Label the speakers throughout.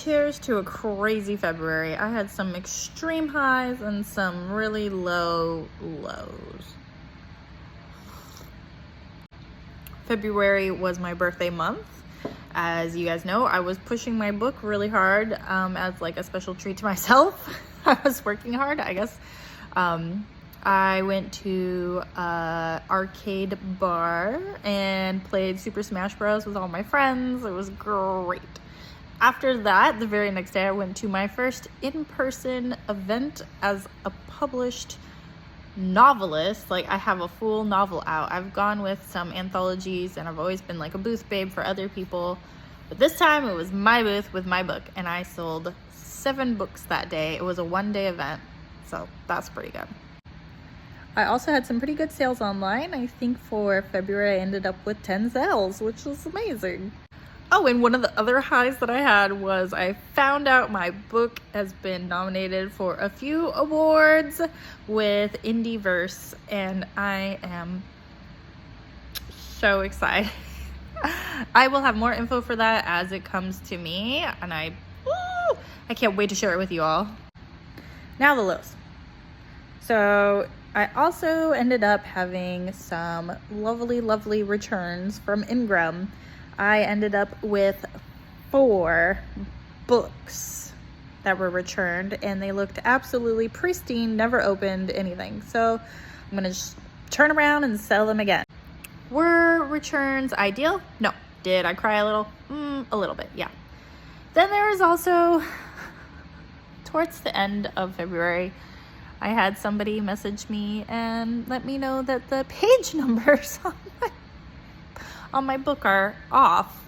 Speaker 1: cheers to a crazy February. I had some extreme highs and some really low lows. February was my birthday month. As you guys know, I was pushing my book really hard as like a special treat to myself. I was working hard, I guess. I went to an arcade bar and played Super Smash Bros. With all my friends. It was great. After that, the very next day, I went to my first in-person event as a published novelist. Like, I have a full novel out. I've gone with some anthologies and I've always been like a booth babe for other people, but this time it was my booth with my book, and I sold 7 books that day. It was a one-day event, so that's pretty good. I also had some pretty good sales online. I think for February I ended up with 10 sales, which was amazing. Oh, and one of the other highs that I had was I found out my book has been nominated for a few awards with Indieverse, and I am so excited. I will have more info for that as it comes to me, and I can't wait to share it with you all. Now the lows. So I also ended up having some lovely returns from Ingram. I ended up with 4 books that were returned, and they looked absolutely pristine, never opened anything. So I'm gonna just turn around and sell them again. Were returns ideal? No. Did I cry a little? A little bit, yeah. Then there was also, towards the end of February, I had somebody message me and let me know that the page numbers on my book are off.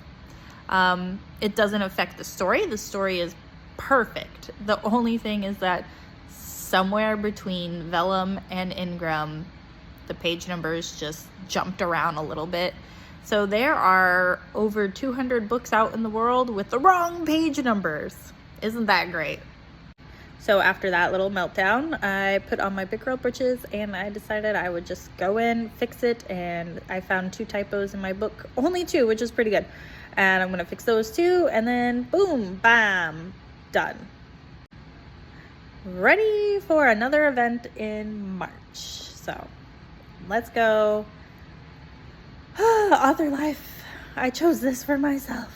Speaker 1: It doesn't affect the story. The story is perfect. The only thing is that somewhere between Vellum and Ingram, the page numbers just jumped around a little bit. So there are over 200 books out in the world with the wrong page numbers. Isn't that great? So after that little meltdown, I put on my big girl britches and I decided I would just go in, fix it, and I found 2 typos in my book. Only 2, which is pretty good. And I'm gonna fix those 2, and then boom, bam, done. Ready for another event in March. So let's go. Author life. I chose this for myself.